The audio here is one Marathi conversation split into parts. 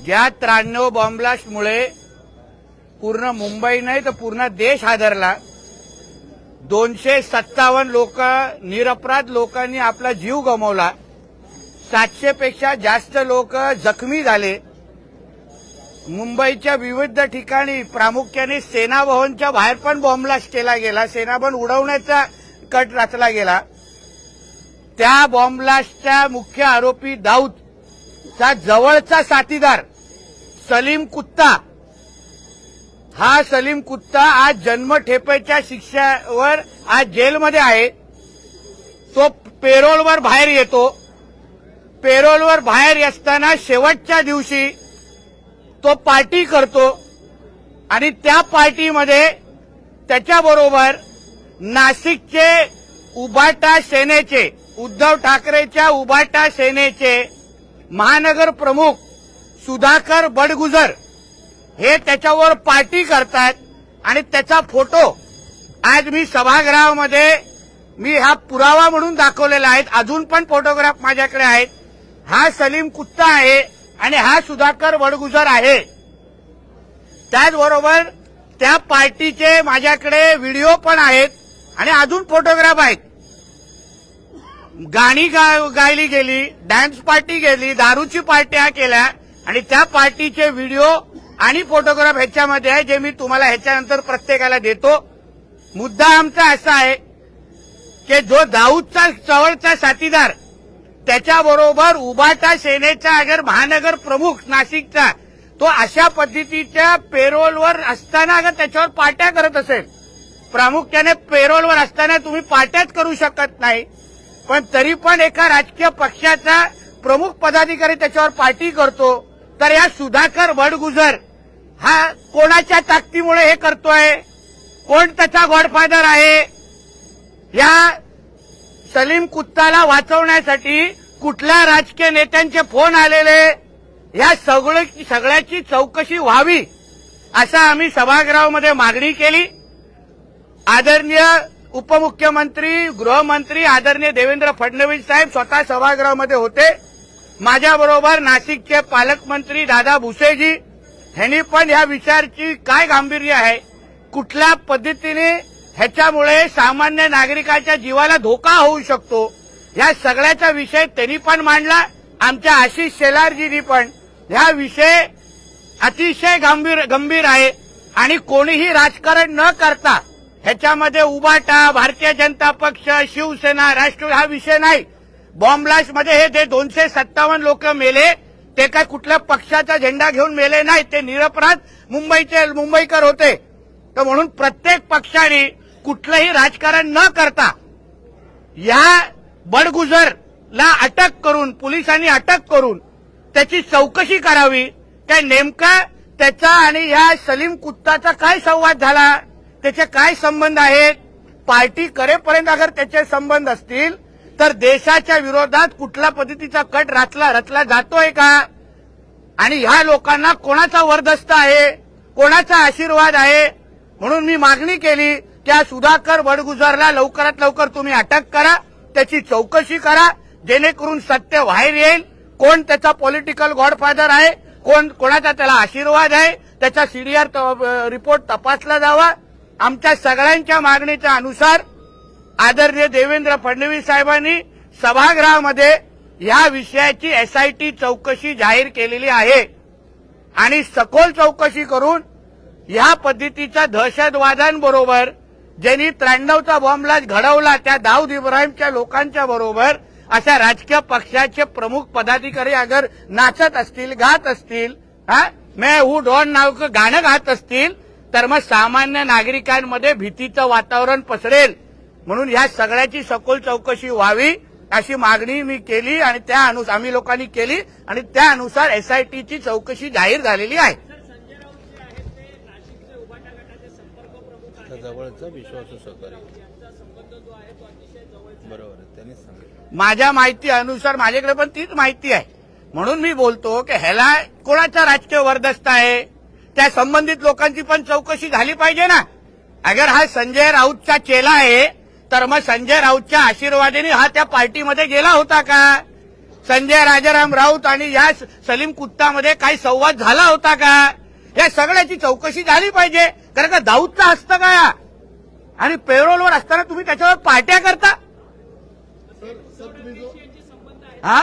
ज्या 93 बॉम्बलास्टमुळे पूर्ण मुंबई नाही तर पूर्ण देश हादरला, 257 लोक निरपराध लोकांनी आपला जीव गमावला, 700 पेक्षा जास्त लोक जखमी झाले, मुंबईच्या विविध ठिकाणी प्रामुख्याने सेना भवनच्या बाहेर पण बॉम्बलास्ट केला गेला, सेना भवन उडवण्याचा कट रचला गेला। त्या बॉम्बलास्टच्या मुख्य आरोपी दाऊदचा जवळचा साथीदार सलीम कुत्ता, हा सलीम कुत्ता आज जन्मठेपेच्या शिक्षेवर आज जेलमध्ये आहे। तो पेरोलवर बाहेर येतो, पेरोलवर बाहेर असताना शेवटच्या दिवशी तो पार्टी करतो आणि त्या पार्टीमध्ये त्याच्याबरोबर नाशिकचे उभाटा सेनेचे, उद्धव ठाकरेच्या उभाटा सेनेचे महानगर प्रमुख सुधाकर बडगुजर हे त्याच्यावर पार्टी करतात आणि त्याचा फोटो आज मी सभागृहामध्ये मी हा पुरावा म्हणून दाखवलेला आहे। अजून पण फोटोग्राफ माझ्याकडे आहेत। हा सलीम कुत्ता आहे आणि हा सुधाकर बडगुजर आहे। त्याचबरोबर त्या पार्टीचे माझ्याकडे व्हिडिओ पण आहेत आणि अजून फोटोग्राफ आहेत। गाणी गायली गेली, डान्स पार्टी गेली, दारूची पार्ट्या केल्या आणि त्या पार्टीचे व्हिडिओ आणि फोटोग्राफ ह्याच्यामध्ये आहे, जे मी तुम्हाला ह्याच्यानंतर प्रत्येकाला देतो। मुद्दा आमचा असा आहे की जो दाऊदचा जवळचा साथीदार त्याच्याबरोबर उभाटा सेनेचा अगर महानगर प्रमुख नाशिकचा तो अशा पद्धतीच्या पेरोलवर असताना अगर त्याच्यावर पार्ट्या करत असेल, प्रामुख्याने पेरोलवर असताना तुम्ही पार्ट्याच करू शकत नाही, पण तरी पण एका राजकीय पक्षाचा प्रमुख पदाधिकारी त्याच्यावर पार्टी करतो, तर या सुधाकर बडगुजर हा कोणाच्या ताकदीमुळे हे करतोय? कोण त्याचा गॉडफादर आहे? या सलीम कुत्ताला वाचवण्यासाठी कुठल्या राजकीय नेत्यांचे फोन आलेले, या सगळ्याची चौकशी व्हावी असं आम्ही सभागृहामध्ये मागणी केली। आदरणीय उपमुख्यमंत्री, गृहमंत्री आदरणीय देवेंद्र फडणवीस साहेब स्वतः सभागृहामध्ये होते। माझ्याबरोबर नाशिकचे पालकमंत्री दादा भुसेजी ह्यांनी पण या विषयाची काय गांभीर्य आहे, कुठल्या पद्धतीने ह्याच्यामुळे सामान्य नागरिकाच्या जीवाला धोका होऊ शकतो, या सगळ्याचा विषय त्यांनी पण मांडला। आमच्या आशिष शेलारजींनी पण हा विषय अतिशय गंभीर आहे आणि कोणीही राजकारण न करता ह्याच्यामध्ये उभाटा, भारतीय जनता पक्ष, शिवसेना, राष्ट्रवादी हा विषय नाही। बॉम्बलास्टमध्ये हे जे 257 लोक मेले ते काय कुठल्या पक्षाचा झेंडा घेऊन मेले नाही, ते निरपराध मुंबईकर होते। तर म्हणून प्रत्येक पक्षाने कुठलंही राजकारण न करता या बडगुजरला अटक करून, पोलिसांनी अटक करून त्याची चौकशी करावी। काय नेमका त्याचा आणि या सलीम कुत्ताचा काय संवाद झाला, त्याचे काय संबंध आहेत? पार्टी करेपर्यंत अगर त्याचे संबंध असतील तर देशाच्या विरोधात कुठल्या पद्धतीचा कट रचला जातोय का? आणि ह्या लोकांना कोणाचा वरदस्त आहे, कोणाचा आशीर्वाद आहे? म्हणून मी मागणी केली की या सुधाकर बडगुजरला लवकरात लवकर तुम्ही अटक करा, त्याची चौकशी करा, जेणेकरून सत्य बाहेर येईल। कोण त्याचा पॉलिटिकल गॉडफादर आहे, कोणाचा त्याला आशीर्वाद आहे, त्याचा सीडीआर रिपोर्ट तपासला जावा। आमच्या सगळ्यांच्या मागणीच्या अनुसार आदरणीय देवेंद्र फडणवीस साहेबांनी सभागृहामध्ये या विषयाची एसआयटी चौकशी जाहीर केलेली आहे आणि सखोल चौकशी करून या पद्धतीच्या दहशतवाद्यांबरोबर ज्यांनी 93चा बॉम्बलास्ट घडवला त्या दाऊद इब्राहिमच्या लोकांच्या बरोबर अशा राजकीय पक्षाचे प्रमुख पदाधिकारी अगर नाचत असतील, गात असतील, मैं हूं डॉन नाव गाणं गात असतील, तर मग सामान्य नागरिकांमध्ये भीतीचं वातावरण पसरेल। म्हणून या सगळ्याची सखोल चौकशी व्हावी अशी मागणी मी केली आणि त्यानुसार आम्ही लोकांनी केली आणि त्यानुसार एसआयटीची चौकशी जाहीर झालेली आहे। जवळचा विश्वासू सहकारी बरोबर त्यांनी सांगितलं। माझ्या माहिती अनुसार माझ्याकडे पण तीच माहिती आहे, म्हणून मी बोलतो की ह्याला कोणाचा राजकीय वरदस्त आहे, त्या संबंधित लोकांची पण चौकशी झाली पाहिजे ना। अगर हा संजय राऊतचा चेला आहे तर मग संजय राऊतच्या आशीर्वादाने हा त्या पार्टीमध्ये गेला होता का? संजय राजाराम राऊत आणि या सलीम कुत्तामध्ये काही संवाद झाला होता का? या सगळ्याची चौकशी झाली पाहिजे. कारण का दाऊदचा हस्त काय आणि पेरोलवर असताना तुम्ही त्याच्यावर पार्ट्या करता? हा,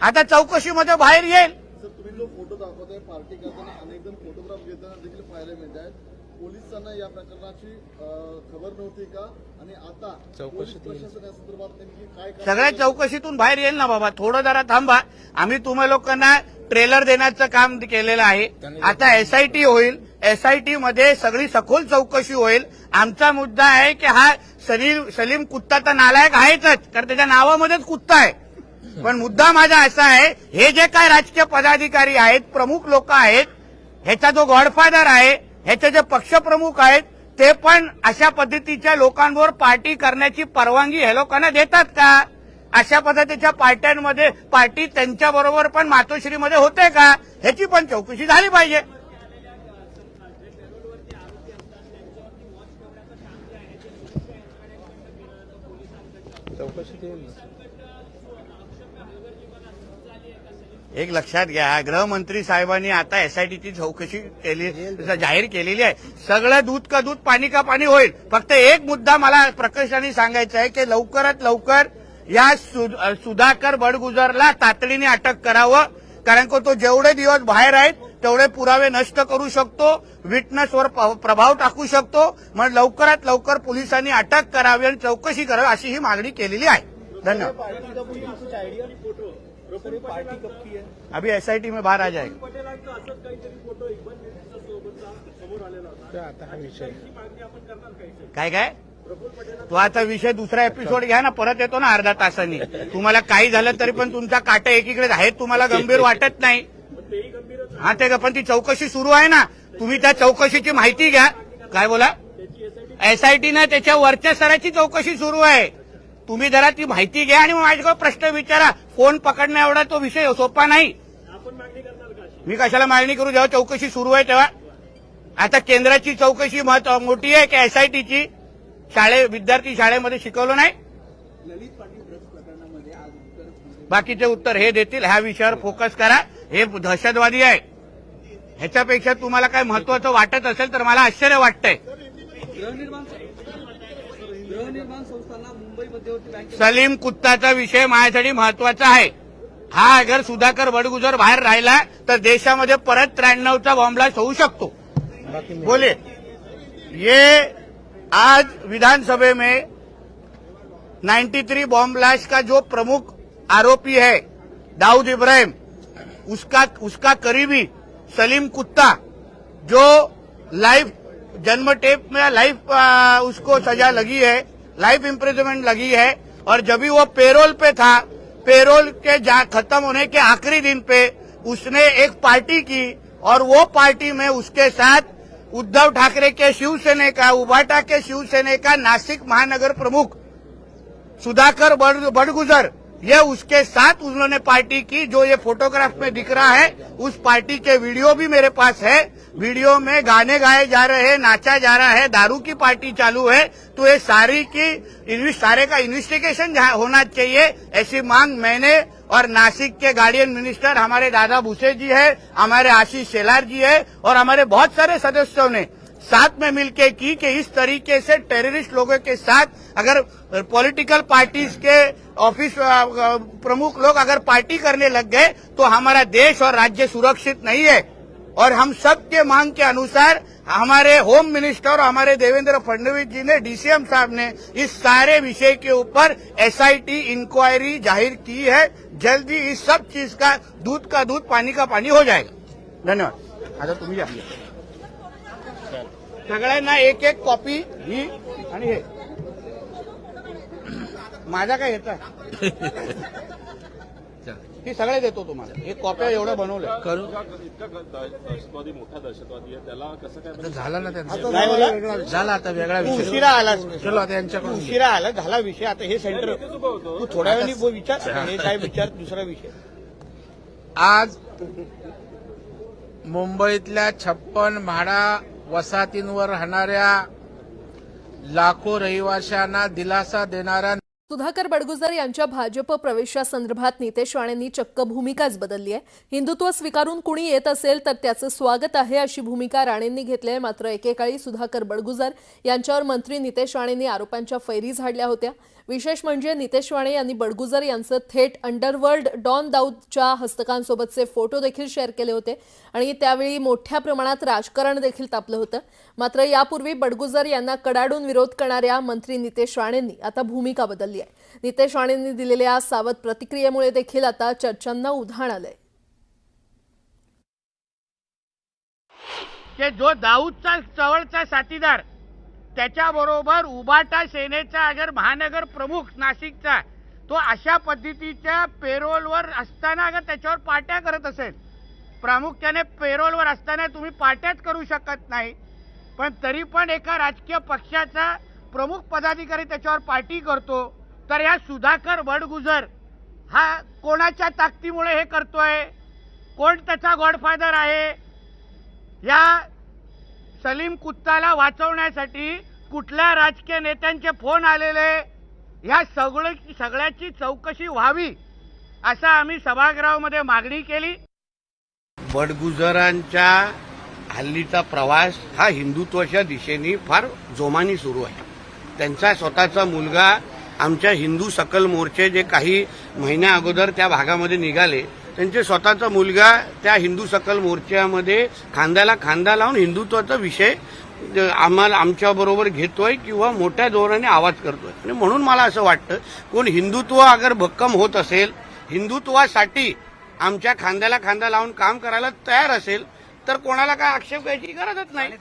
आता चौकशीमध्ये बाहेर येईल. तुम्ही जो फोटो दाखवताय पार्टी करताना अनेक जण फोटोग्राफ घेताना देखील पाहायला मिळत आहेत. पोलिसांना या प्रकरणाची खबर नव्हती का? आणि आता पोलीस प्रशासन या संदर्भात नेमकी काय सगळ्या चौकशीतून बाहेर येईल ना बाबा. थोडं जरा थांबा. आम्ही तुम्हा लोकांना ट्रेलर देण्याचं काम केलेलं आहे. आता एसआयटी होईल. एसआयटी मध्ये सगळी सखोल चौकशी होईल. आमचा मुद्दा आहे की हा सलीम कुत्ता तर नालायक आहेच, कारण त्याच्या नावामध्येच कुत्ता आहे. पण मुद्दा माझा असा आहे, हे जे काय राजकीय पदाधिकारी आहेत, प्रमुख लोक आहेत, ह्याचा जो गॉडफादर आहे, ह्याचे जे पक्षप्रमुख आहेत, ते पण अशा पद्धतीच्या लोकांवर पार्टी करण्याची परवानगी हे लोकांना देतात का? अशा पद्धतीच्या पार्ट्यांमध्ये पार्टी त्यांच्याबरोबर पण मातोश्रीमध्ये होते का? ह्याची पण चौकशी झाली पाहिजे. चौकशीत येईल ना. एक लक्षात घ्या, गृहमंत्री साहेबांनी आता एसआयटीची चौकशी केली, जाहीर केलेली आहे. सगळं दूध का दूध पाणी का पाणी होईल. फक्त एक मुद्दा मला प्रकर्षाने सांगायचा आहे की लवकरात लवकर या सुधाकर बडगुजरला तातडीने अटक करावं. कारण की तो जेवढे दिवस बाहेर आहेत तेवढे पुरावे नष्ट करू शकतो, विटनेसवर प्रभाव टाकू शकतो. मग लवकरात लवकर पोलिसांनी अटक करावी आणि चौकशी करावी अशी ही मागणी केलेली आहे. धन्यवाद. अभी एसआईटी में बाहर आ जाएगा. आता हा विषय काय काय तो आता विषय दुसरा एपिसोड घ्या ना, परत येतो ना अर्धा तासांनी. तुम्हाला काही झालं तरी पण तुमचा काटा एकीकडे आहे, तुम्हाला गंभीर वाटत नाही. हा ते पण ती चौकशी सुरू आहे ना, तुम्ही त्या चौकशीची माहिती घ्या. काय बोला? एसआयटी ना त्याच्या वरच्या स्तराची चौकशी सुरू आहे. तुम्ही जरा ती माहिती घ्या आणि मग माझ्याकडे प्रश्न विचारा. फोन पकडण्या एवढा तो विषय सोपा नाही. मी कशाला मागणी करू जेव्हा चौकशी सुरू आहे तेव्हा? आता केंद्राची चौकशी मोठी आहे की एसआयटीची? विद्यार्थी शाळेमध्ये शिकवलं नाही? बाकीचे उत्तर हे देतील. ह्या विषयावर फोकस करा. हे दहशतवादी आहे. ह्याच्यापेक्षा तुम्हाला काय महत्वाचं वाटत असेल तर मला आश्चर्य वाटतंय. सलीम कुत्ताचा विषय माझ्यासाठी महत्वाचा आहे. हा अगर सुधाकर बडगुजर बाहेर राहिला तर देशामध्ये परत 93चा बॉम्बलास्ट होऊ शकतो. बोले ये आज विधानसभा में 93 बॉम्ब ब्लास्ट का जो प्रमुख आरोपी है दाऊद इब्राहिम, उसका करीबी सलीम कुत्ता जो लाइफ जन्म टेप में लाइफ उसको सजा लगी है, लाइफ इम्प्रिजनमेंट लगी है. और जब भी वो पेरोल पे था, पेरोल के खत्म होने के आखिरी दिन पे उसने एक पार्टी की और वो पार्टी में उसके साथ उद्धव ठाकरे के शिवसेना का, उबाटा के शिवसेना का नासिक महानगर प्रमुख सुधाकर बडगुजर, ये उसके साथ उन्होंने पार्टी की. जो ये फोटोग्राफ में दिख रहा है उस पार्टी के वीडियो भी मेरे पास है. वीडियो में गाने गाए जा रहे हैं, नाचा जा रहा है, दारू की पार्टी चालू है. तो ये सारे का इन्वेस्टिगेशन होना चाहिए. ऐसी मांग मैंने और नासिक के गार्डियन मिनिस्टर हमारे दादा भूसे जी है, हमारे आशीष शेलार जी है और हमारे बहुत सारे सदस्यों ने साथ में मिलकर की कि इस तरीके से टेररिस्ट लोगों के साथ अगर पॉलिटिकल पार्टीज के ऑफिस प्रमुख लोग अगर पार्टी करने लग गए तो हमारा देश और राज्य सुरक्षित नहीं है. और हम सब के मांग के अनुसार हमारे होम मिनिस्टर और हमारे देवेंद्र फडणवीस जी ने, डीसीएम साहब ने इस सारे विषय के ऊपर एसआईटी इंक्वायरी जाहिर की है. जल्दी इस सब चीज का दूध पानी का पानी हो जाएगा. धन्यवाद. आता तुम्ही या. सगळ्यांना एक एक कॉपी ही आणि हे माझा काय येतं ही सगळे देतो तुम्हाला. एक कॉप्या एवढं बनवलं करू. दहशतवादी मोठा दहशतवादी आहे, त्याला कसं काय झाला ना त्यांचा. काय बोला? झाला आता वेगळा विषय. उशिरा आला. चलो आता यांच्याकडून उशिरा आला, झाला विषय. आता हे सेंटर तू थोड्या वेळाने विचार. हे काय विचार दुसरा विषय. आज मुंबईतल्या 56 म्हाडा वसाहतींवर राहणाऱ्या लाखो रहिवाशांना दिलासा देणारा सुधाकर बडगुजर यांच्या भाजप प्रवेशासंदर्भात नितेश राणेंनी चक्क भूमिकाच बदलली आहे. हिंदुत्व स्वीकारून कुणी येत असेल तर त्याचं स्वागत आहे अशी भूमिका राणेंनी घेतली आहे. मात्र एकेकाळी सुधाकर बडगुजर यांच्यावर मंत्री नितेश राणेंनी आरोपांच्या फैरी झाडल्या होत्या. विशेष म्हणजे नितेश राणे यांनी बडगुजर यांचं थेट अंडरवर्ल्ड डॉन दाऊदच्या हस्तकांसोबतचे फोटो देखील शेअर केले होते आणि त्यावेळी मोठ्या प्रमाणात राजकारण देखील तापलं होतं. मात्र यापूर्वी बडगुजर यांना कडाडून विरोध करणाऱ्या मंत्री नितेश राणेंनी आता भूमिका बदलली आहे. नितेश राणेंनी दिलेल्या सावध प्रतिक्रियेमुळे देखील आता चर्चांना उधाण आलंय. की जो दाऊदचा जवळचा साथीदार त्याच्याबरोबर उबाटा सेनेचा अगर महानगर प्रमुख नाशिकचा तो अशा पद्धतीच्या पेरोलवर असताना अगर त्याच्यावर पार्ट्या करत असेल, प्रामुख्याने पेरोलवर असताना तुम्ही पार्ट्याच करू शकत नाही, पण तरी पण एका राजकीय पक्षाचा प्रमुख पदाधिकारी त्याच्यावर पार्टी करतो, तर या सुधाकर बडगुजर हा कोणाच्या ताकदीमुळे हे करतोय? कोण त्याचा गॉडफादर आहे? या सलीम कुत्ताला वाचवण्यासाठी कुठल्या राजकीय नेत्यांचे फोन आलेले, या सगळ्याची चौकशी व्हावी असं आम्ही सभागृहामध्ये मागणी केली. बडगुजरांच्या हल्लीचा प्रवास हा हिंदुत्वाच्या दिशेने फार जोमाने सुरू आहे. त्यांचा स्वतःचा मुलगा आमच्या हिंदू सकल मोर्चे जे काही महिन्या अगोदर त्या भागामध्ये निघाले, त्यांचे स्वतःचा मुलगा त्या हिंदू सकल मोर्चामध्ये खांद्याला खांदा लावून हिंदुत्वाचा विषय आमच्याबरोबर घेतोय किंवा मोठ्या जोराने आवाज करतोय. आणि म्हणून मला असं वाटतं, कोण हिंदुत्व अगर भक्कम होत असेल, हिंदुत्वासाठी आमच्या खांद्याला खांदा लावून काम करायला तयार असेल, तर कोणाला काय आक्षेप घ्यायची गरजच नाही.